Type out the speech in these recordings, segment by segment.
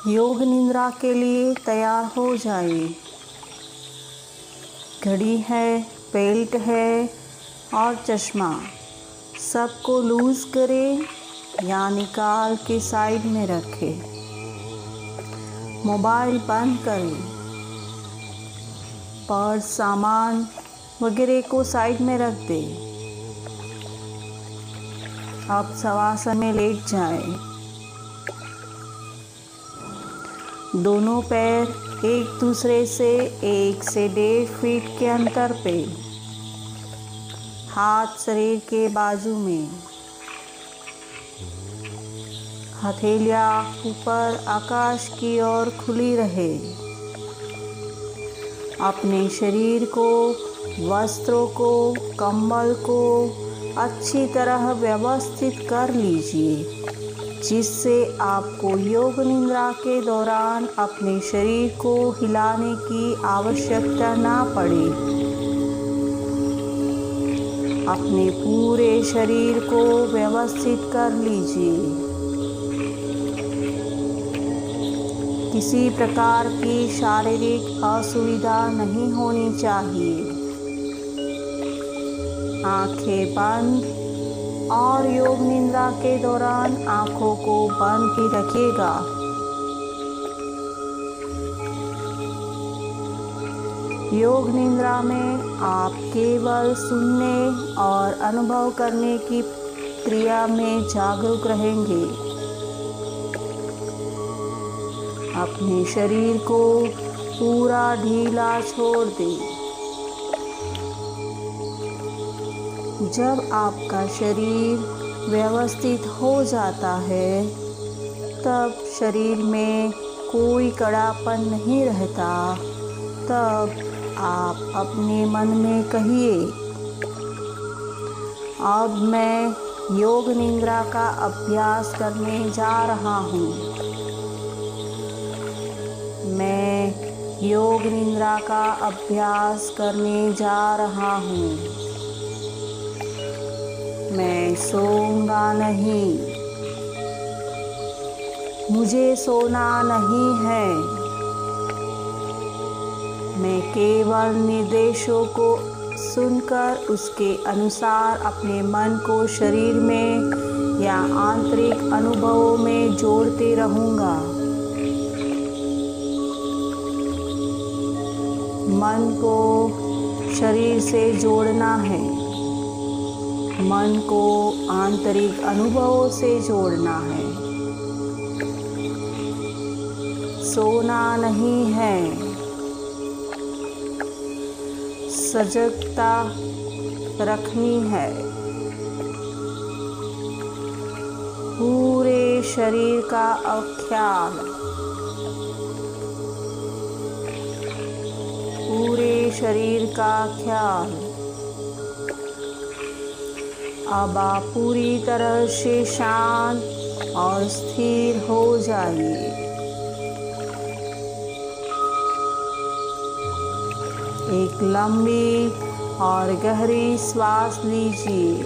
योग निद्रा के लिए तैयार हो जाइए। घड़ी है, बेल्ट है और चश्मा सबको लूज़ करें या निकाल के साइड में रखें। मोबाइल बंद करें। पर्स, सामान वगैरह को साइड में रख दें। अब शवासन में लेट जाएं। दोनों पैर एक दूसरे से 1 से 1.5 फीट के अंतर पे, हाथ शरीर के बाजू में, हथेलियाँ ऊपर आकाश की ओर खुली रहे। अपने शरीर को, वस्त्रों को, कंबल को अच्छी तरह व्यवस्थित कर लीजिए, जिससे आपको योग निद्रा के दौरान अपने शरीर को हिलाने की आवश्यकता ना पड़े। अपने पूरे शरीर को व्यवस्थित कर लीजिए। किसी प्रकार की शारीरिक असुविधा नहीं होनी चाहिए। आंखें बंद और योग निद्रा के दौरान आंखों को बंद ही रखिएगा। योग निद्रा में आप केवल सुनने और अनुभव करने की क्रिया में जागरूक रहेंगे। अपने शरीर को पूरा ढीला छोड़ दें। जब आपका शरीर व्यवस्थित हो जाता है, तब शरीर में कोई कड़ापन नहीं रहता। तब आप अपने मन में कहिए, अब मैं योग निद्रा का अभ्यास करने जा रहा हूँ। मैं योग निद्रा का अभ्यास करने जा रहा हूँ। मैं सोऊंगा नहीं। मुझे सोना नहीं है। मैं केवल निर्देशों को सुनकर उसके अनुसार अपने मन को शरीर में या आंतरिक अनुभवों में जोड़ते रहूँगा। मन को शरीर से जोड़ना है। मन को आंतरिक अनुभवों से जोड़ना है। सोना नहीं है। सजगता रखनी है। पूरे शरीर का ख्याल, पूरे शरीर का ख्याल। अब आप पूरी तरह से शांत और स्थिर हो जाइए। एक लंबी और गहरी सांस लीजिए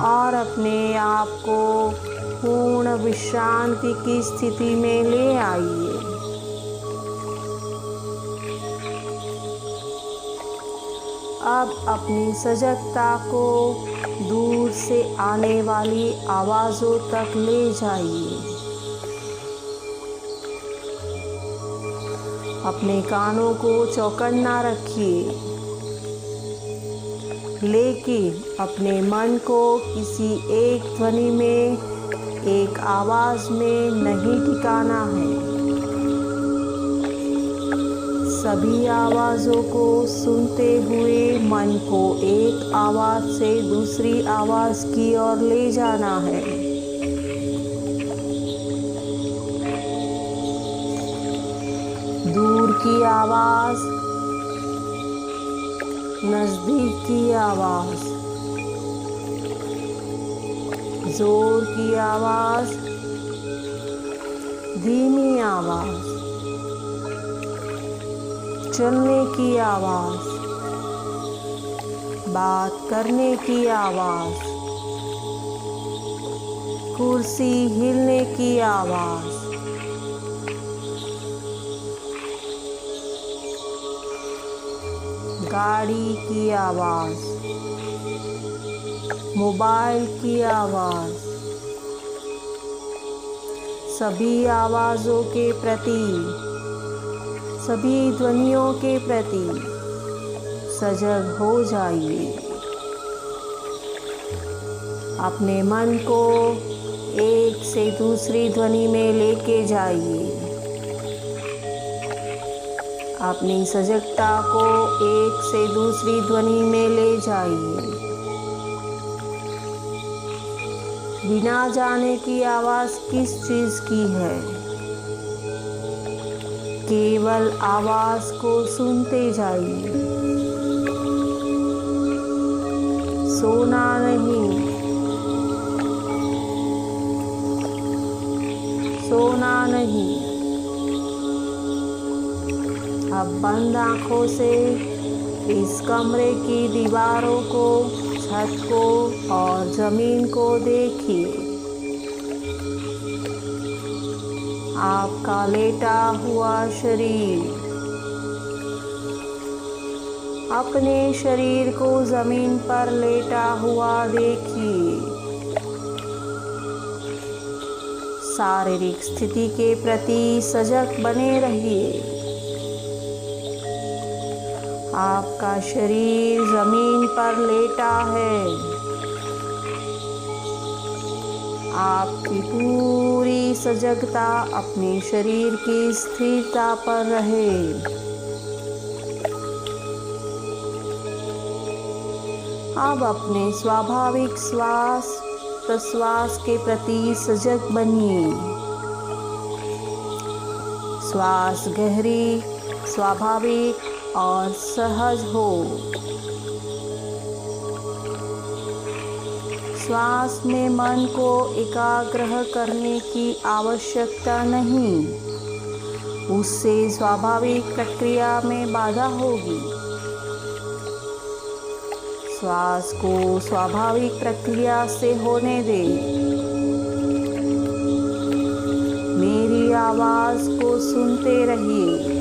और अपने आप को पूर्ण विश्रांति की स्थिति में ले आइए। अब अपनी सजगता को दूर से आने वाली आवाज़ों तक ले जाइए। अपने कानों को चौकन्ना रखिए, लेकिन अपने मन को किसी एक ध्वनि में, एक आवाज़ में नहीं ठिकाना है। सभी आवाज़ों को सुनते हुए मन को एक आवाज़ से दूसरी आवाज़ की ओर ले जाना है। दूर की आवाज़, नज़दीक की आवाज़, जोर की आवाज़, धीमी आवाज़, चलने की आवाज़, बात करने की आवाज़, कुर्सी हिलने की आवाज़, गाड़ी की आवाज़, मोबाइल की आवाज़, सभी आवाज़ों के प्रति, सभी ध्वनियों के प्रति सजग हो जाइए। अपने मन को एक से दूसरी ध्वनि में लेके जाइए। अपनी सजगता को एक से दूसरी ध्वनि में ले जाइए। बिना जाने की आवाज़ किस चीज़ की है, केवल आवाज़ को सुनते जाइए। सोना नहीं, सोना नहीं। अब बंद आँखों से इस कमरे की दीवारों को, छत को और ज़मीन को देखिए। आपका लेटा हुआ शरीर, अपने शरीर को ज़मीन पर लेटा हुआ देखिए। शारीरिक स्थिति के प्रति सजग बने रहिए। आपका शरीर ज़मीन पर लेटा है। आपकी पूरी सजगता अपने शरीर की स्थिरता पर रहे। अब अपने स्वाभाविक श्वास प्रश्वास के प्रति सजग बनिए। श्वास गहरी, स्वाभाविक और सहज हो। श्वास में मन को एकाग्र करने की आवश्यकता नहीं, उससे स्वाभाविक प्रक्रिया में बाधा होगी। श्वास को स्वाभाविक प्रक्रिया से होने दे। मेरी आवाज़ को सुनते रहिए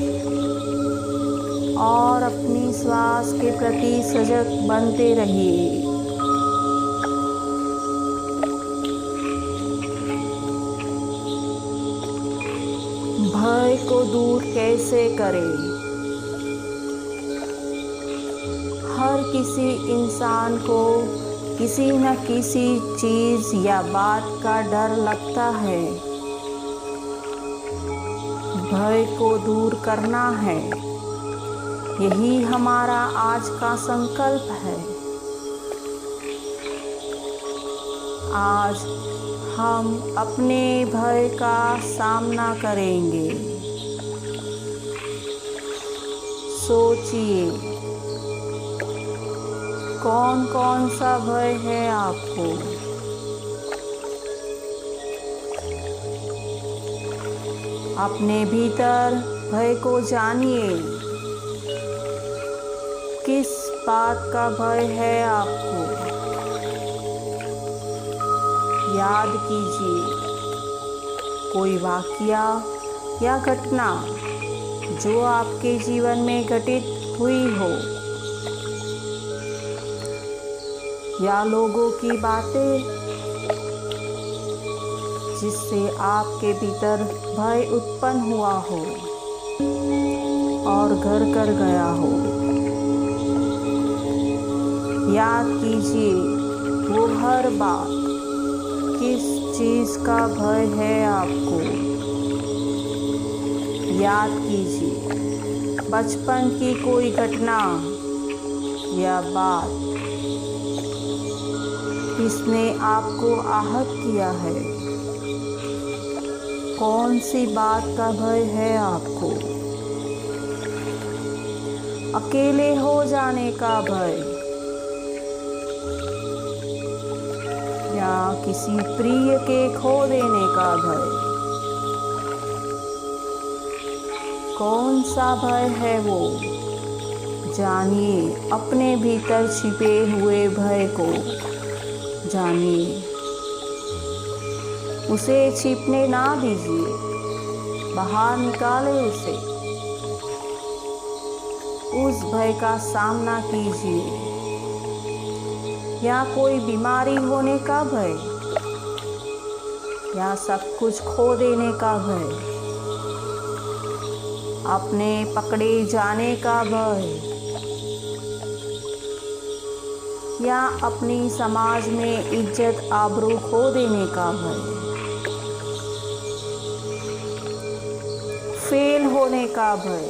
और अपनी श्वास के प्रति सजग बनते रहिए। भय को दूर कैसे करें? हर किसी इंसान को किसी न किसी चीज़ या बात का डर लगता है। भय को दूर करना है, यही हमारा आज का संकल्प है। आज हम अपने भय का सामना करेंगे। सोचिए, कौन कौन सा भय है आपको? अपने भीतर भय को जानिए। किस बात का भय है आपको? याद कीजिए कोई वाकया या घटना जो आपके जीवन में घटित हुई हो, या लोगों की बातें जिससे आपके भीतर भय उत्पन्न हुआ हो और घर कर गया हो। याद कीजिए वो हर बात, किस चीज़ का भय है आपको। याद कीजिए बचपन की कोई घटना या बात किसने आपको आहत किया है। कौन सी बात का भय है आपको? अकेले हो जाने का भय, या किसी प्रिय के खो देने का भय। कौन सा भय है वो? जानिए अपने भीतर छिपे हुए भय को। जानिए उसे छिपने ना दीजिए, बाहर निकाले उसे। उस भय का सामना कीजिए, या कोई बीमारी होने का भय, या सब कुछ खो देने का भय, अपने पकड़े जाने का भय, या अपनी समाज में इज्जत आबरू खो देने का भय, फेल होने का भय,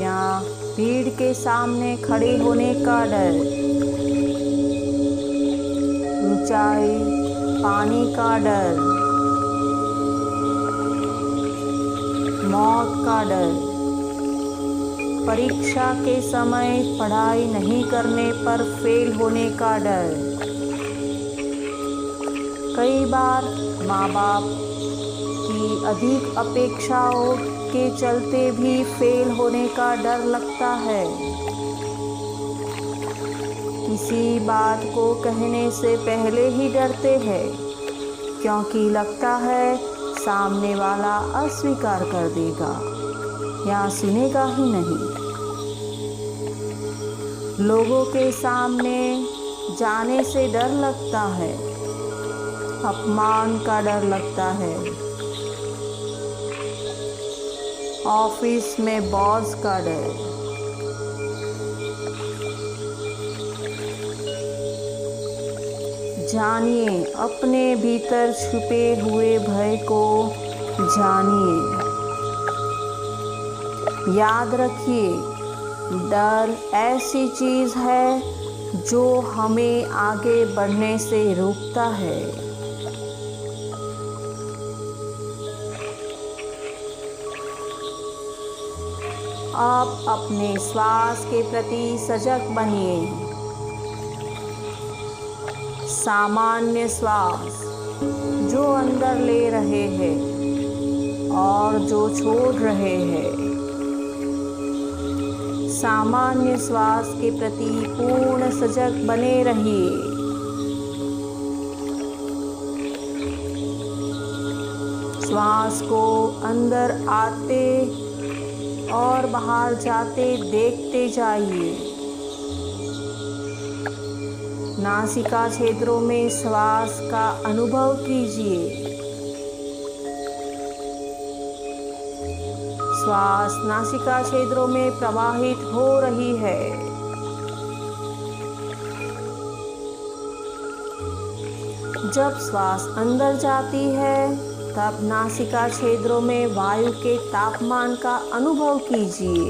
या भीड़ के सामने खड़े होने का डर, ऊंचाई पानी का डर, मौत का डर, परीक्षा के समय पढ़ाई नहीं करने पर फेल होने का डर। कई बार माँ बाप की अधिक अपेक्षाओं के चलते भी फेल होने का डर लगता है। किसी बात को कहने से पहले ही डरते हैं, क्योंकि लगता है सामने वाला अस्वीकार कर देगा या सुनेगा ही नहीं। लोगों के सामने जाने से डर लगता है, अपमान का डर लगता है, ऑफिस में बॉस का डर, जानिए अपने भीतर छुपे हुए भय को, जानिए। याद रखिए, डर ऐसी चीज़ है जो हमें आगे बढ़ने से रोकता है। आप अपने श्वास के प्रति सजग बनिए। सामान्य श्वास जो अंदर ले रहे हैं और जो छोड़ रहे हैं, सामान्य श्वास के प्रति पूर्ण सजग बने रहिए। श्वास को अंदर आते और बाहर जाते देखते जाइए। नासिका क्षेत्रों में श्वास का अनुभव कीजिए। श्वास नासिका क्षेत्रों में प्रवाहित हो रही है। जब श्वास अंदर जाती है तब नासिका क्षेत्रों में वायु के तापमान का अनुभव कीजिए।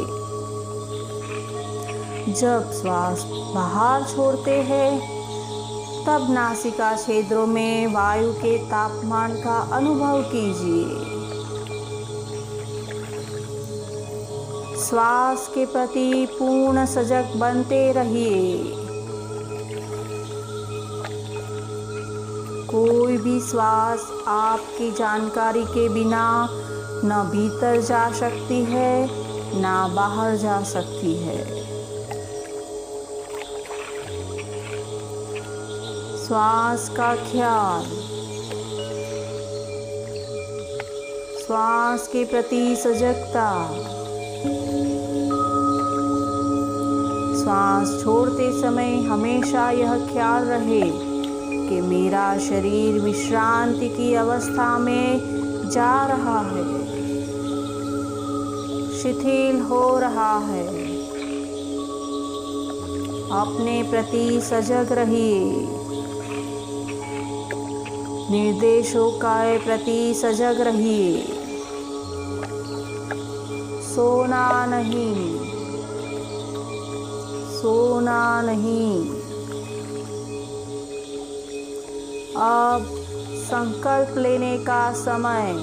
जब श्वास बाहर छोड़ते हैं तब नासिका क्षेत्रों में वायु के तापमान का अनुभव कीजिए। श्वास के प्रति पूर्ण सजग बनते रहिए। कोई भी श्वास आपकी जानकारी के बिना न भीतर जा सकती है न बाहर जा सकती है। श्वास का ख्याल, श्वास के प्रति सजगता। श्वास छोड़ते समय हमेशा यह ख्याल रहे कि मेरा शरीर विश्रांति की अवस्था में जा रहा है, शिथिल हो रहा है। अपने प्रति सजग रहिए। निर्देशों के प्रति सजग रहिए। सोना नहीं, सोना नहीं। अब संकल्प लेने का समय।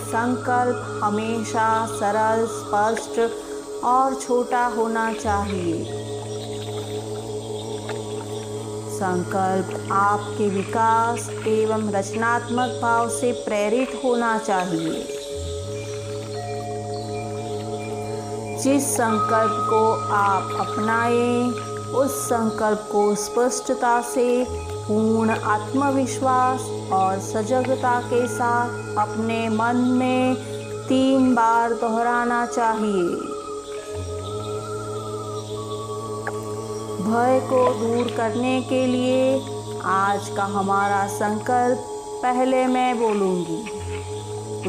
संकल्प हमेशा सरल, स्पष्ट और छोटा होना चाहिए। संकल्प आपके विकास एवं रचनात्मक भाव से प्रेरित होना चाहिए। जिस संकल्प को आप अपनाएं उस संकल्प को स्पष्टता से, पूर्ण आत्मविश्वास और सजगता के साथ अपने मन में 3 बार दोहराना चाहिए। भय को दूर करने के लिए आज का हमारा संकल्प पहले मैं बोलूँगी,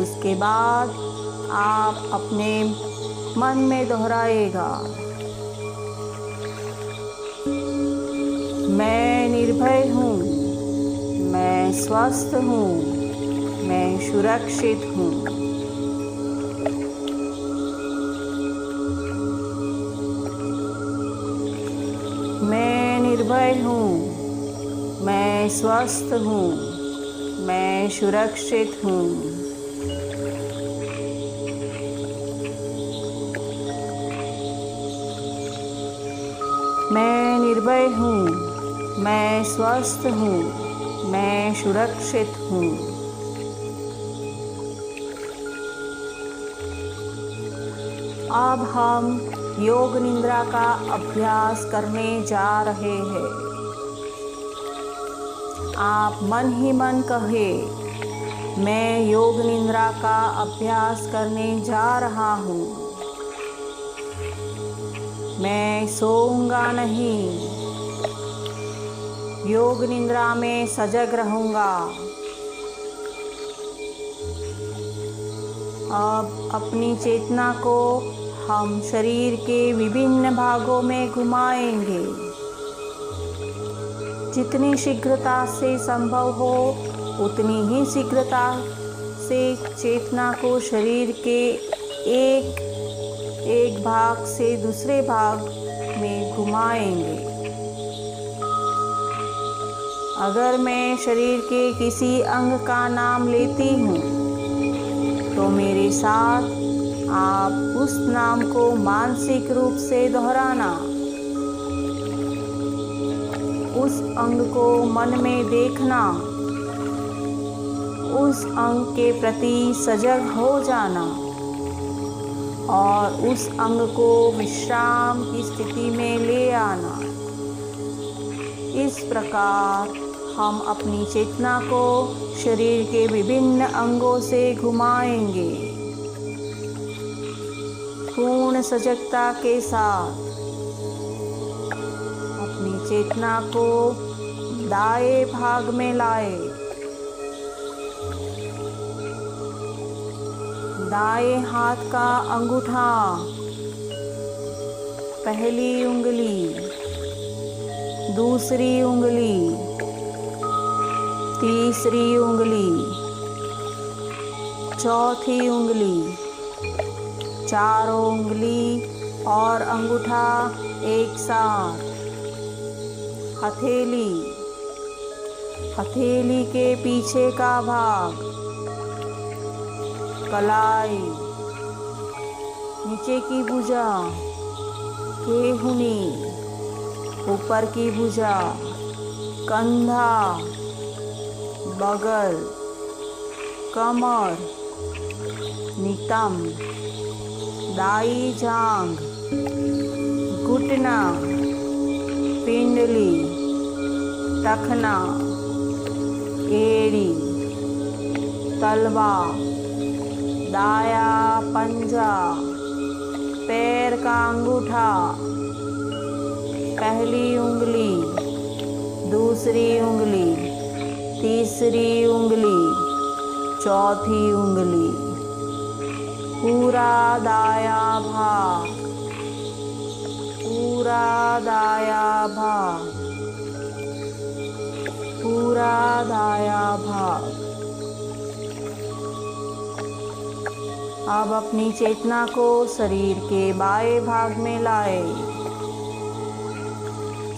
उसके बाद आप अपने मन में दोहराएगा। मैं निर्भय हूँ, मैं स्वस्थ हूँ, मैं सुरक्षित हूँ। मैं निर्भय हूँ, मैं स्वस्थ हूँ, मैं सुरक्षित हूँ। मैं निर्भय हूँ, मैं स्वस्थ हूँ, मैं सुरक्षित हूँ। अब हम योग निद्रा का अभ्यास करने जा रहे हैं। आप मन ही मन कहें, मैं योग निद्रा का अभ्यास करने जा रहा हूँ। मैं सोऊंगा नहीं, योग निद्रा में सजग रहूँगा। अब अपनी चेतना को हम शरीर के विभिन्न भागों में घुमाएंगे। जितनी शीघ्रता से संभव हो उतनी ही शीघ्रता से चेतना को शरीर के एक भाग से दूसरे भाग में घुमाएंगे। अगर मैं शरीर के किसी अंग का नाम लेती हूँ तो मेरे साथ आप उस नाम को मानसिक रूप से दोहराना। उस अंग को मन में देखना, उस अंग के प्रति सजग हो जाना और उस अंग को विश्राम की स्थिति में ले आना। इस प्रकार हम अपनी चेतना को शरीर के विभिन्न अंगों से घुमाएंगे। पूर्ण सजगता के साथ अपनी चेतना को दाएं भाग में लाए। दाएं हाथ का अंगूठा, पहली उंगली, दूसरी उंगली, तीसरी उंगली, चौथी उंगली, चारों उंगली और अंगूठा एक साथ। हथेली, हथेली के पीछे का भाग, कलाई, नीचे की भुजा, केहूनी, ऊपर की भुजा, कंधा, बगल, कमर, नितंब, दाई जांघ, घुटना, पिंडली, टखना, एड़ी, तलवा, दाया पंजा, पैर का अंगूठा, पहली उंगली, दूसरी उंगली, तीसरी उंगली, चौथी उंगली, पूरा दाया भाग, पूरा दाया भाग, पूरा दाया भाग। अब अपनी चेतना को शरीर के बाएं भाग में लाए।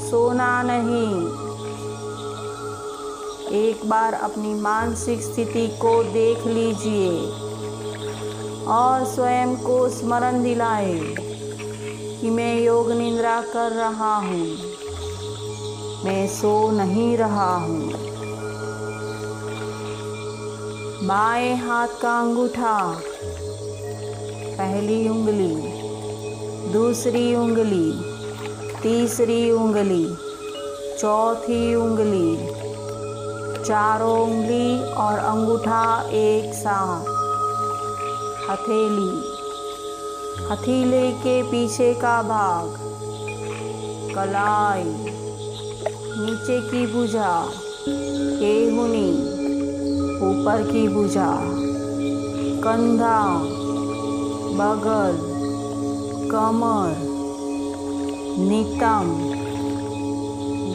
सोना नहीं। एक बार अपनी मानसिक स्थिति को देख लीजिए और स्वयं को स्मरण दिलाए कि मैं योग निद्रा कर रहा हूँ, मैं सो नहीं रहा हूँ। बाएं हाथ का अंगूठा, पहली उंगली, दूसरी उंगली, तीसरी उंगली, चौथी उंगली, चारों उंगली और अंगूठा एक साथ। हथेली, हथेली के पीछे का भाग, कलाई, नीचे की भुजा, केहूनी, ऊपर की भुजा, कंधा, बगल, कमर, नितंब,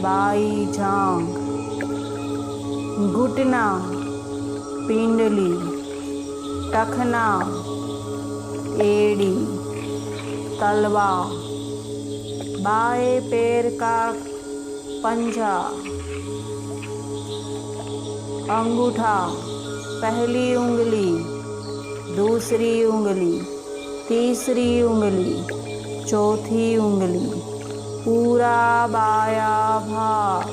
बाई जांघ, घुटना, पिंडली, टखना, एड़ी, तलवा, बाएं पैर का पंजा, अंगूठा, पहली उंगली, दूसरी उंगली, तीसरी उंगली, चौथी उंगली, पूरा बायां भाग,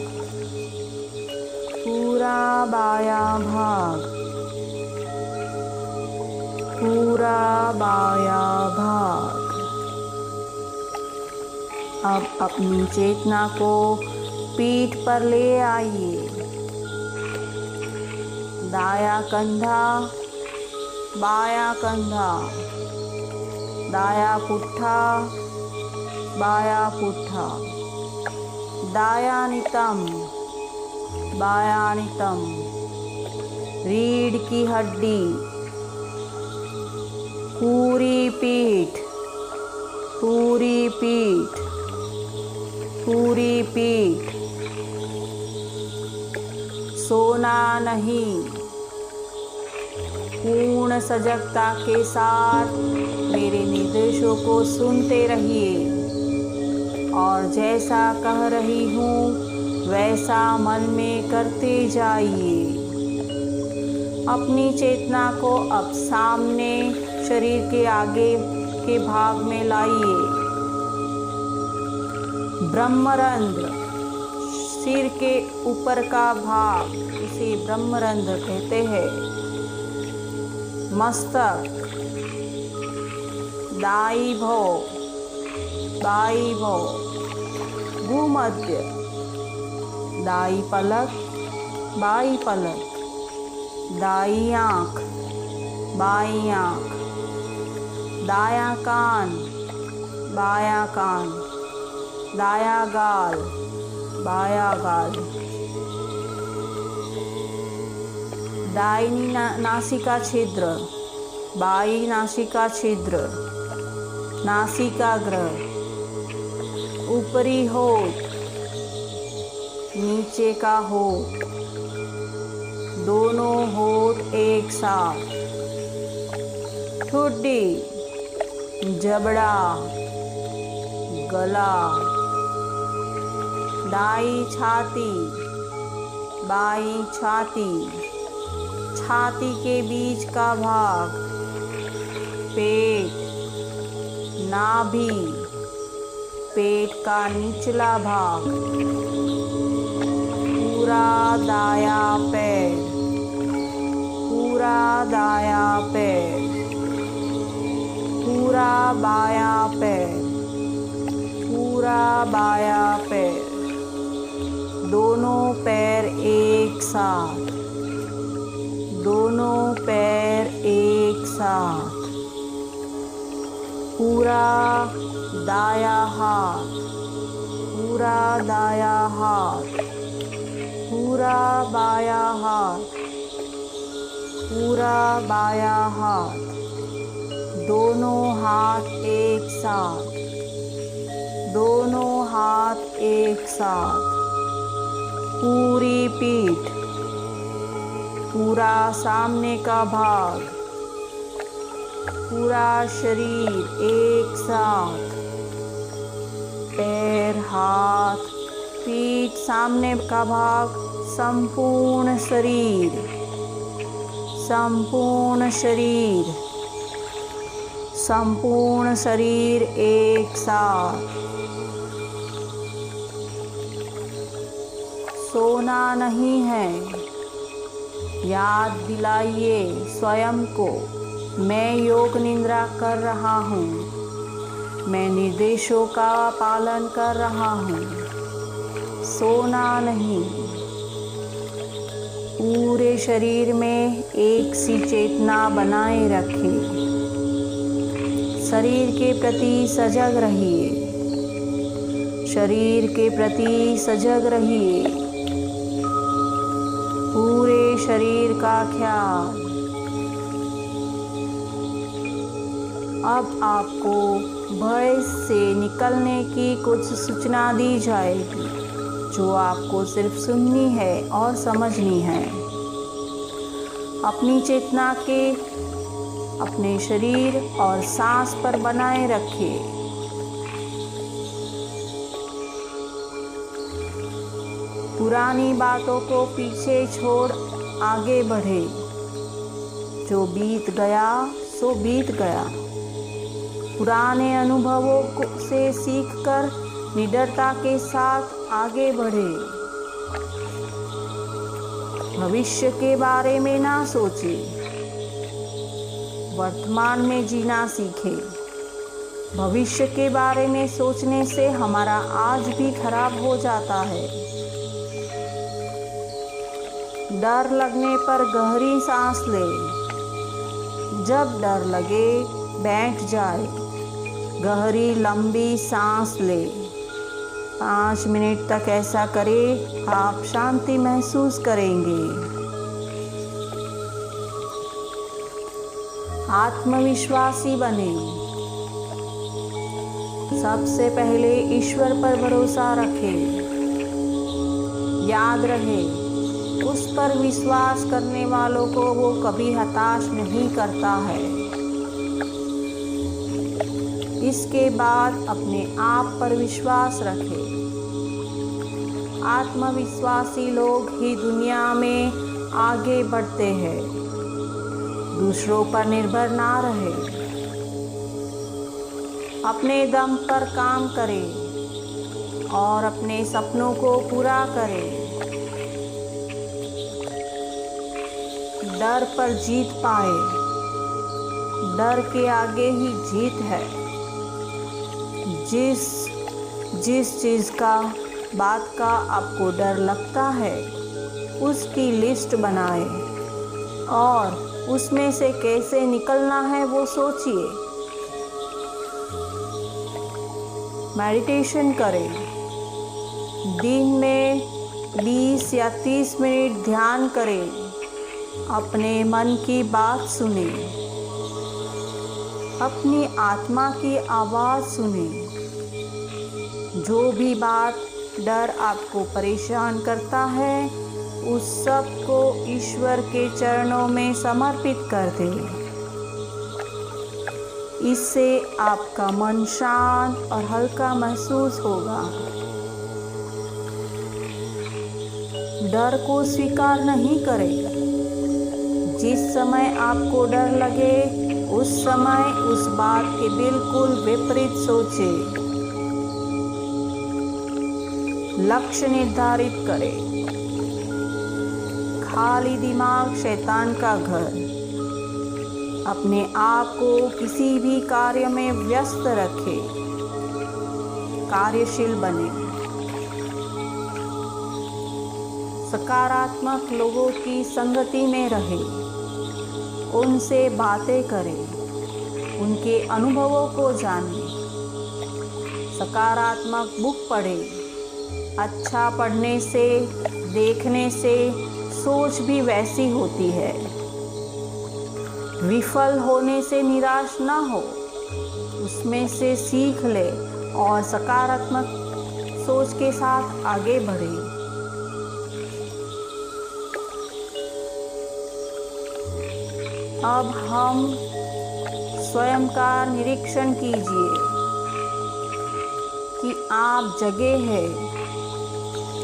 पूरा बायां भाग, पूरा बायां भाग। अब अपनी चेतना को पीठ पर ले आइए। दायां कंधा, बायां कंधा, दायां पुट्ठा, बायां पुट्ठा, दायां नितंब, बायां नितंब, रीढ़ की हड्डी, पूरी पीठ, पूरी पीठ, पूरी पीठ। सोना नहीं, पूर्ण सजगता के साथ मेरे निर्देशों को सुनते रहिए और जैसा कह रही हूँ वैसा मन में करते जाइए। अपनी चेतना को अब सामने शरीर के आगे के भाग में लाइए। ब्रह्मरंध्र, सिर के ऊपर का भाग, इसे ब्रह्मरंध्र कहते हैं। मस्तक, दाई भौं, बाई भौं, भूमध्य, दाई पलक, बाई पलक, दाई आँख, बाई आँख, दायां कान, बायां कान, दायां गाल, बायां गाल, दाहिनी नासिका छिद्र, बाई नासिका छिद्र, नासिकाग्र, ऊपरी होठ, नीचे का होठ, दोनों होठ एक साथ, ठुड्डी, जबड़ा, गला, दाई छाती, बाई छाती, छाती के बीच का भाग, पेट, नाभि, पेट का निचला भाग, पूरा दायां पैर, पूरा दायां पैर, पूरा बायां पैर, पूरा बायां पैर, दोनों पैर एक साथ, दोनों पैर एक साथ, पूरा दायां हाथ, पूरा दायां हाथ, पूरा बायां हाथ, पूरा बायां हाथ, दोनों हाथ एक साथ, दोनों हाथ एक साथ, पूरी पीठ, पूरा सामने का भाग, पूरा शरीर एक साथ, पैर, हाथ, पीठ, सामने का भाग, संपूर्ण शरीर, संपूर्ण शरीर, संपूर्ण शरीर एक साथ। सोना नहीं है। याद दिलाइए स्वयं को, मैं योग निद्रा कर रहा हूँ। मैं निर्देशों का पालन कर रहा हूँ। सोना नहीं। पूरे शरीर में एक सी चेतना बनाए रखें। शरीर के प्रति सजग रहिए। शरीर के प्रति सजग रहिए। पूरे शरीर का ख्याल। अब आपको भय से निकलने की कुछ सूचना दी जाएगी जो आपको सिर्फ सुननी है और समझनी है। अपनी चेतना के अपने शरीर और सांस पर बनाए रखिए। पुरानी बातों को पीछे छोड़ आगे बढ़े। जो बीत गया सो बीत गया। पुराने अनुभवों से सीखकर निडरता के साथ आगे बढ़े। भविष्य के बारे में ना सोचे, वर्तमान में जीना सीखे। भविष्य के बारे में सोचने से हमारा आज भी खराब हो जाता है। डर लगने पर गहरी सांस ले। जब डर लगे बैठ जाए। गहरी लंबी सांस ले। 5 मिनट तक ऐसा करें, आप शांति महसूस करेंगे। आत्मविश्वासी बने। सबसे पहले ईश्वर पर भरोसा रखें। याद रहे, उस पर विश्वास करने वालों को वो कभी हताश नहीं करता है। इसके बाद अपने आप पर विश्वास रखें। आत्मविश्वासी लोग ही दुनिया में आगे बढ़ते हैं। दूसरों पर निर्भर ना रहे। अपने दम पर काम करें और अपने सपनों को पूरा करें। डर पर जीत पाए। डर के आगे ही जीत है। जिस चीज़ का बात का आपको डर लगता है उसकी लिस्ट बनाए और उसमें से कैसे निकलना है वो सोचिए। मेडिटेशन करें। दिन में 20 या 30 मिनट ध्यान करें। अपने मन की बात सुने। अपनी आत्मा की आवाज़ सुने। जो भी बात डर आपको परेशान करता है उस सब को ईश्वर के चरणों में समर्पित कर दें। इससे आपका मन शांत और हल्का महसूस होगा। डर को स्वीकार नहीं करें। जिस समय आपको डर लगे उस समय उस बात के बिल्कुल विपरीत सोचें। लक्ष्य निर्धारित करें। खाली दिमाग शैतान का घर। अपने आप को किसी भी कार्य में व्यस्त रखें। कार्यशील बने। सकारात्मक लोगों की संगति में रहे। उनसे बातें करें। उनके अनुभवों को जानें। सकारात्मक बुक पढ़ें। अच्छा पढ़ने से, देखने से सोच भी वैसी होती है। विफल होने से निराश न हो, उसमें से सीख ले और सकारात्मक सोच के साथ आगे बढ़े। अब हम स्वयं का निरीक्षण कीजिए कि आप जगे हैं।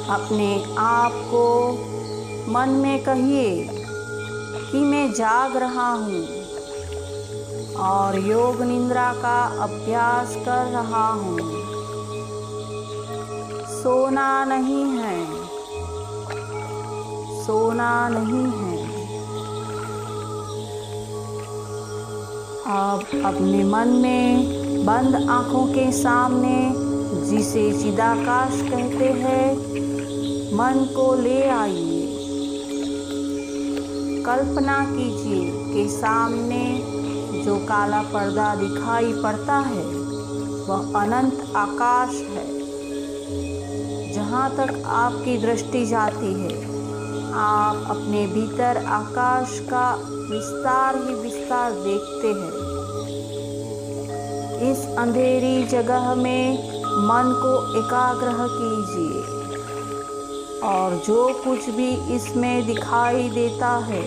अपने आप को मन में कहिए कि मैं जाग रहा हूँ और योग निद्रा का अभ्यास कर रहा हूँ। सोना नहीं है। सोना नहीं है। अब अपने मन में बंद आँखों के सामने, जिसे चिदाकाश कहते हैं, मन को ले आइए। कल्पना कीजिए कि सामने जो काला पर्दा दिखाई पड़ता है वह अनंत आकाश है। जहाँ तक आपकी दृष्टि जाती है, आप अपने भीतर आकाश का विस्तार ही विस्तार देखते हैं। इस अंधेरी जगह में मन को एकाग्र कीजिए और जो कुछ भी इसमें दिखाई देता है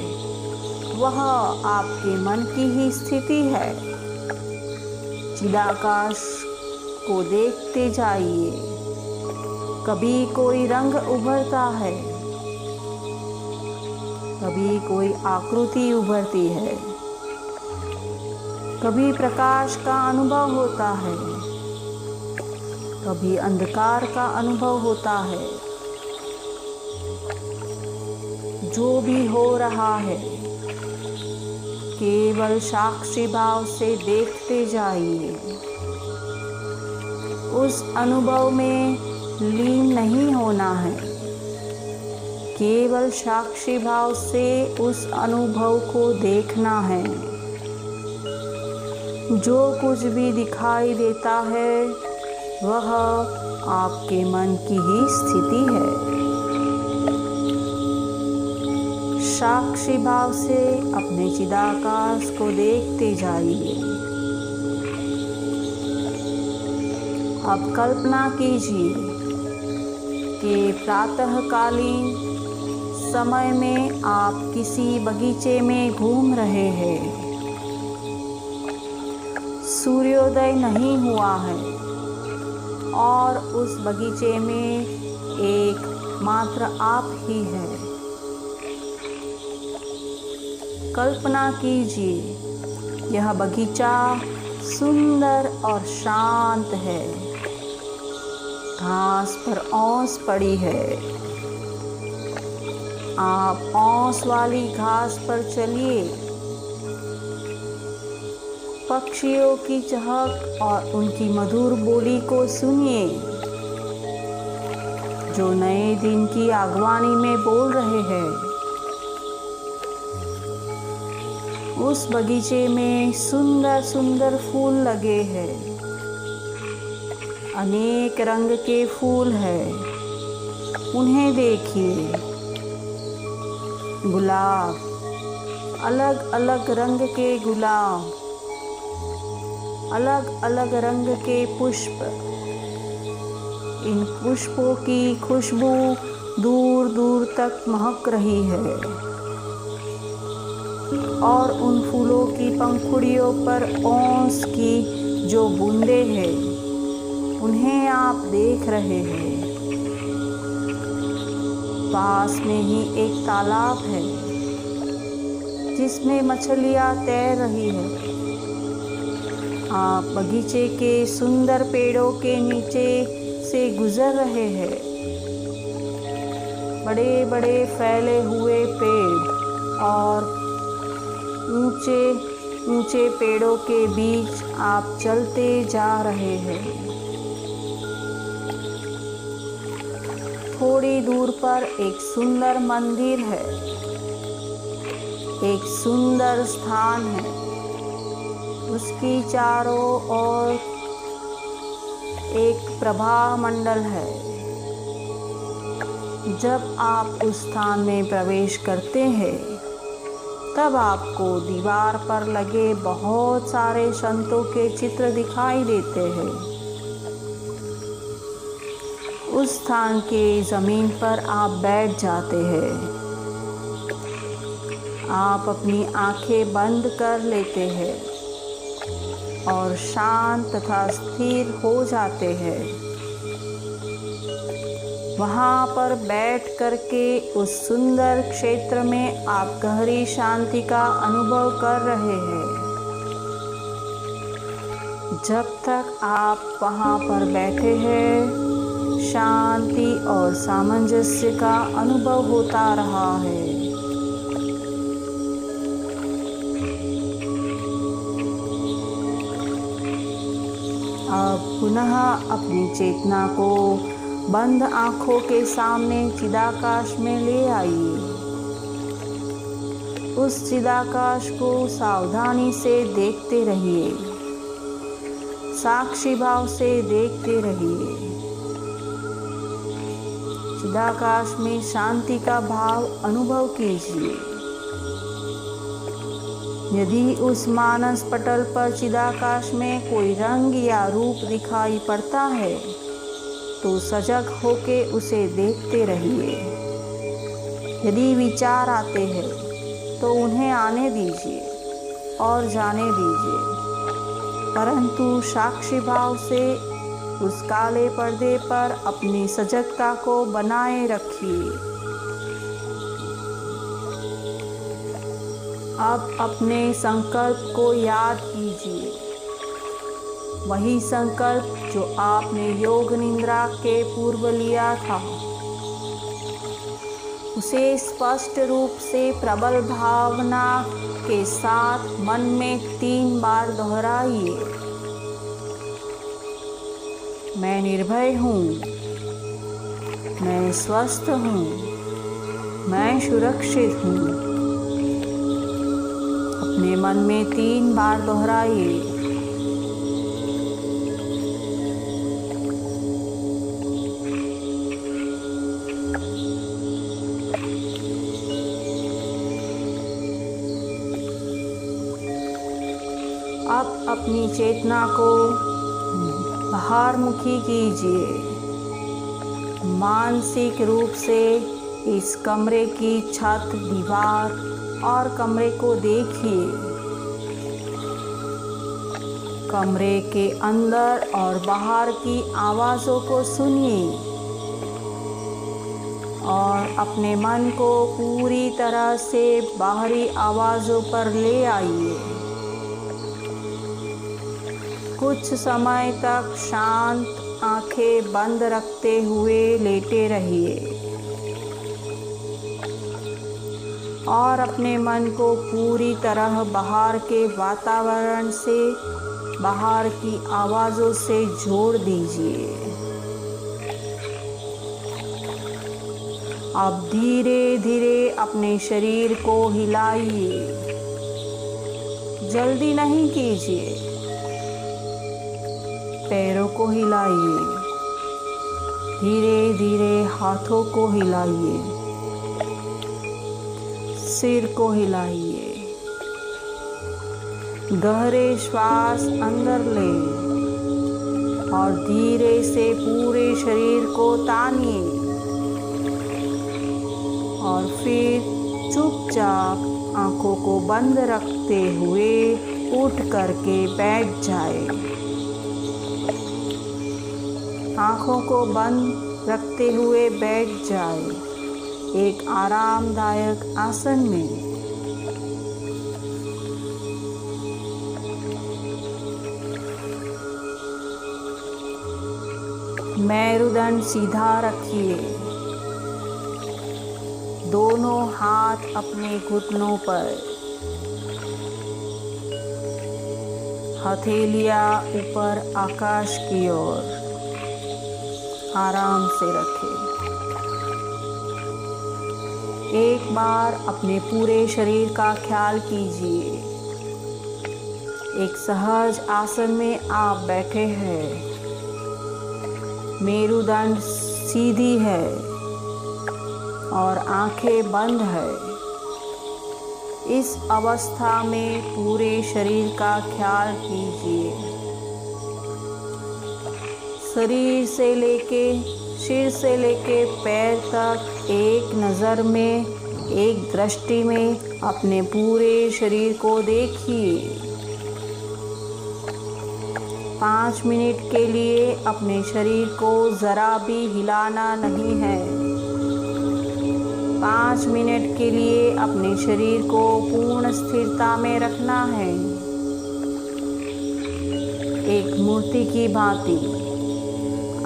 वह आपके मन की ही स्थिति है। चिदाकाश को देखते जाइए। कभी कोई रंग उभरता है, कभी कोई आकृति उभरती है, कभी प्रकाश का अनुभव होता है, कभी अंधकार का अनुभव होता है। जो भी हो रहा है, केवल साक्षी भाव से देखते जाइए। उस अनुभव में लीन नहीं होना है, केवल साक्षी भाव से उस अनुभव को देखना है। जो कुछ भी दिखाई देता है वह आपके मन की ही स्थिति है। साक्षी भाव से अपने चिदाकाश को देखते जाइए। अब कल्पना कीजिए कि प्रातःकालीन समय में आप किसी बगीचे में घूम रहे हैं। सूर्योदय नहीं हुआ है और उस बगीचे में एक मात्र आप ही हैं। कल्पना कीजिए यह बगीचा सुंदर और शांत है। घास पर ओस पड़ी है। आप ओस वाली घास पर चलिए। पक्षियों की चहक और उनकी मधुर बोली को सुनिए, जो नए दिन की आगवानी में बोल रहे हैं। उस बगीचे में सुंदर सुंदर फूल लगे हैं। अनेक रंग के फूल हैं। उन्हें देखिए। गुलाब, अलग अलग रंग के गुलाब, अलग अलग रंग के पुष्प। इन पुष्पों की खुशबू दूर दूर तक महक रही है और उन फूलों की पंखुड़ियों पर ओस की जो बूंदें हैं उन्हें आप देख रहे हैं। पास में ही एक तालाब है जिसमें मछलियां तैर रही है। आप बगीचे के सुंदर पेड़ों के नीचे से गुजर रहे हैं। बड़े बड़े फैले हुए पेड़ और ऊंचे ऊंचे पेड़ों के बीच आप चलते जा रहे हैं। थोड़ी दूर पर एक सुंदर मंदिर है। एक सुंदर स्थान है। उसकी चारों ओर एक प्रभा मंडल है। जब आप उस स्थान में प्रवेश करते हैं तब आपको दीवार पर लगे बहुत सारे संतों के चित्र दिखाई देते हैं। उस स्थान के ज़मीन पर आप बैठ जाते हैं। आप अपनी आंखें बंद कर लेते हैं और शांत तथा स्थिर हो जाते हैं। वहाँ पर बैठ करके उस सुंदर क्षेत्र में आप गहरी शांति का अनुभव कर रहे हैं। जब तक आप वहाँ पर बैठे हैं, शांति और सामंजस्य का अनुभव होता रहा है। अब पुनः अपनी चेतना को बंद आँखों के सामने चिदाकाश में ले आइए। उस चिदाकाश को सावधानी से देखते रहिए, साक्षी भाव से देखते रहिए। चिदाकाश में शांति का भाव अनुभव कीजिए। यदि उस मानस पटल पर चिदाकाश में कोई रंग या रूप दिखाई पड़ता है तो सजग होके उसे देखते रहिए। यदि विचार आते हैं तो उन्हें आने दीजिए और जाने दीजिए, परंतु साक्षी भाव से उस काले पर्दे पर अपनी सजगता को बनाए रखिए। अब अपने संकल्प को याद कीजिए, वही संकल्प जो आपने योग निद्रा के पूर्व लिया था। उसे स्पष्ट रूप से प्रबल भावना के साथ मन में 3 बार दोहराइए। मैं निर्भय हूँ, मैं स्वस्थ हूँ, मैं सुरक्षित हूँ। अपने मन में 3 बार दोहराइए। अब अपनी चेतना को बाहरमुखी कीजिए। मानसिक रूप से इस कमरे की छत, दीवार और कमरे को देखिए। कमरे के अंदर और बाहर की आवाज़ों को सुनिए और अपने मन को पूरी तरह से बाहरी आवाज़ों पर ले आइए। कुछ समय तक शांत आंखें बंद रखते हुए लेटे रहिए और अपने मन को पूरी तरह बाहर के वातावरण से, बाहर की आवाज़ों से जोड़ दीजिए। अब धीरे धीरे अपने शरीर को हिलाइए। जल्दी नहीं कीजिए। पैरों को हिलाइए, धीरे धीरे हाथों को हिलाइए, सिर को हिलाइए। गहरे श्वास अंदर लें और धीरे से पूरे शरीर को तानिए और फिर चुपचाप आंखों को बंद रखते हुए उठ करके बैठ जाए। आँखों को बंद रखते हुए बैठ जाए एक आरामदायक आसन में। मेरुदंड सीधा रखिए। दोनों हाथ अपने घुटनों पर, हथेलियां ऊपर आकाश की ओर आराम से रखें। एक बार अपने पूरे शरीर का ख्याल कीजिए। एक सहज आसन में आप बैठे हैं। मेरुदंड सीधी है और आंखें बंद है। इस अवस्था में पूरे शरीर का ख्याल कीजिए। शरीर से लेके, सिर से लेके पैर तक एक नज़र में, एक दृष्टि में अपने पूरे शरीर को देखिए। 5 मिनट के लिए अपने शरीर को ज़रा भी हिलाना नहीं है। 5 मिनट के लिए अपने शरीर को पूर्ण स्थिरता में रखना है, एक मूर्ति की भांति।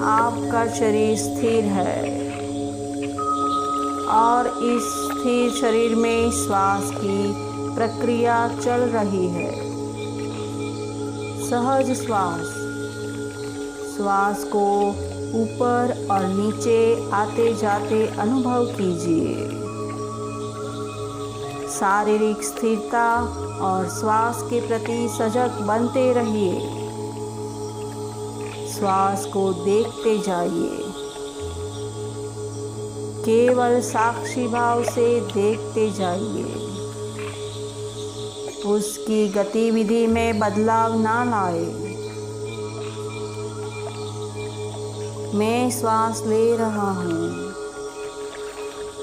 आपका शरीर स्थिर है और इस स्थिर शरीर में श्वास की प्रक्रिया चल रही है। सहज श्वास श्वास को ऊपर और नीचे आते जाते अनुभव कीजिए। शारीरिक स्थिरता और श्वास के प्रति सजग बनते रहिए। श्वास को देखते जाइए, केवल साक्षी भाव से देखते जाइए। उसकी गतिविधि में बदलाव ना लाए। मैं श्वास ले रहा हूँ,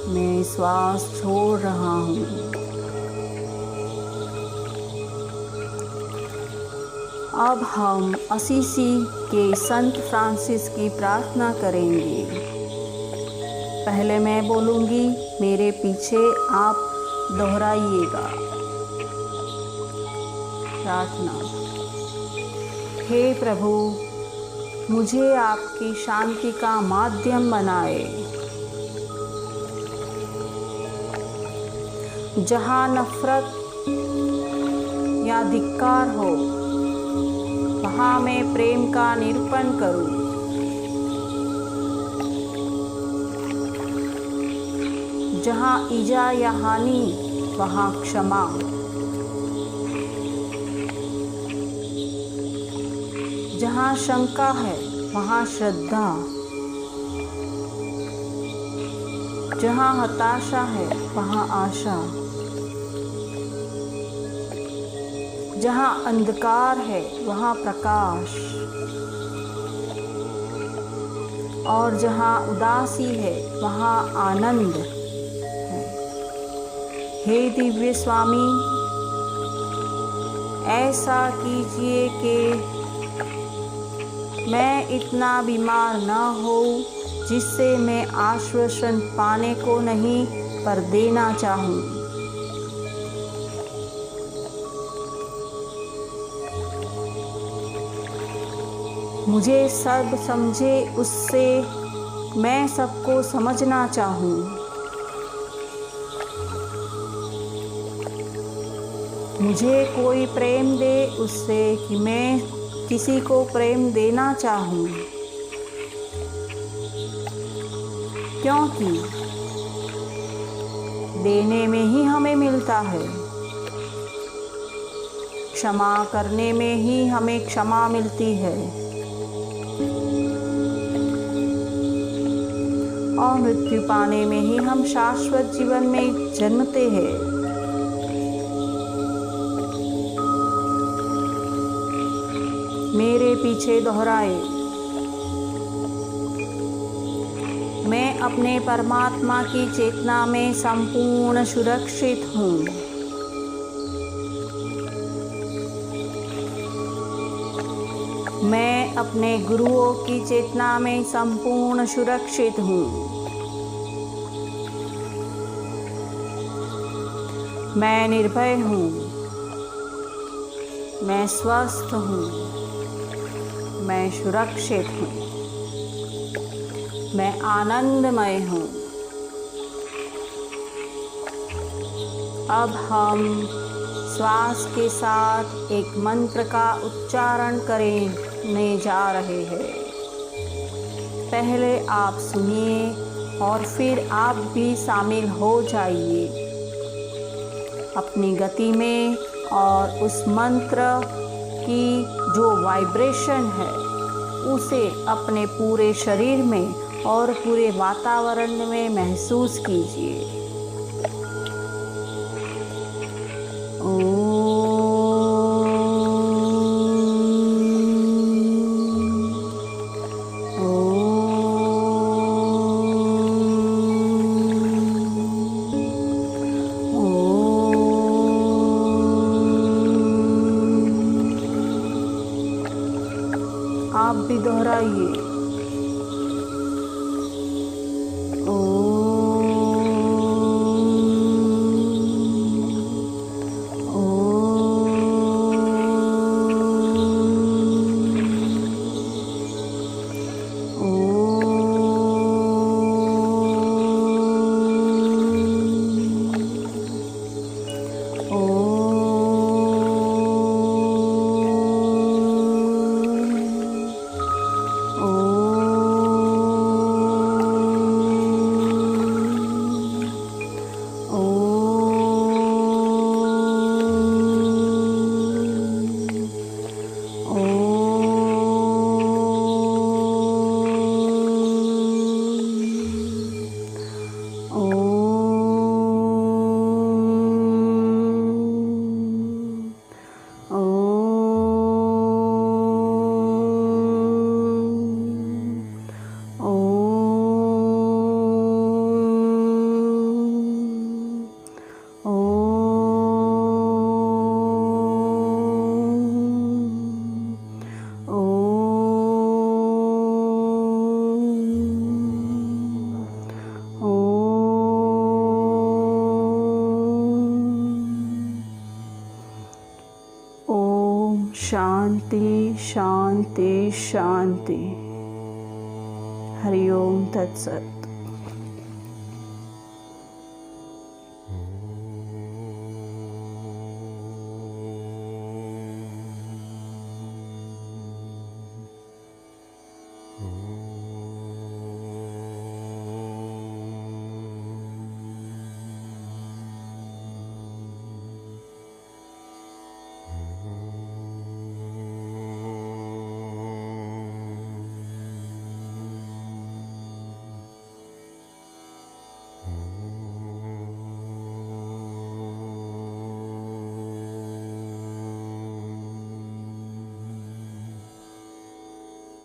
मैं श्वास छोड़ रहा हूँ। अब हम असीसी के संत फ्रांसिस की प्रार्थना करेंगे। पहले मैं बोलूँगी, मेरे पीछे आप दोहराइएगा। प्रार्थना। हे प्रभु, मुझे आपकी शांति का माध्यम बनाए। जहाँ नफरत या धिक्कार हो, वहाँ मैं प्रेम का निरूपण करूं। जहाँ ईजा या हानि, वहाँ क्षमा। जहाँ शंका है, वहाँ श्रद्धा। जहाँ हताशा है, वहाँ आशा। जहाँ अंधकार है, वहाँ प्रकाश। और जहाँ उदासी है, वहाँ आनंद है। हे दिव्य स्वामी, ऐसा कीजिए कि मैं इतना बीमार न हो जिससे मैं आश्वासन पाने को नहीं पर देना चाहूँ। मुझे सब समझे, उससे मैं सबको समझना चाहूँ। मुझे कोई प्रेम दे उससे कि मैं किसी को प्रेम देना चाहूँ, क्योंकि देने में ही हमें मिलता है। क्षमा करने में ही हमें क्षमा मिलती है। और मृत्यु पाने में ही हम शाश्वत जीवन में जन्मते हैं। मेरे पीछे दोहराए, मैं अपने परमात्मा की चेतना में संपूर्ण सुरक्षित हूँ। मैं अपने गुरुओं की चेतना में संपूर्ण सुरक्षित हूँ। मैं निर्भय हूँ। मैं स्वस्थ हूँ। मैं सुरक्षित हूँ। मैं आनंदमय हूँ। अब हम श्वास के साथ एक मंत्र का उच्चारण करने जा रहे हैं। पहले आप सुनिए और फिर आप भी शामिल हो जाइए अपनी गति में, और उस मंत्र की जो वाइब्रेशन है उसे अपने पूरे शरीर में और पूरे वातावरण में महसूस कीजिए। आप भी दोहराइए। ओम। शांति शांति शांति। हरि ओम तत्सत।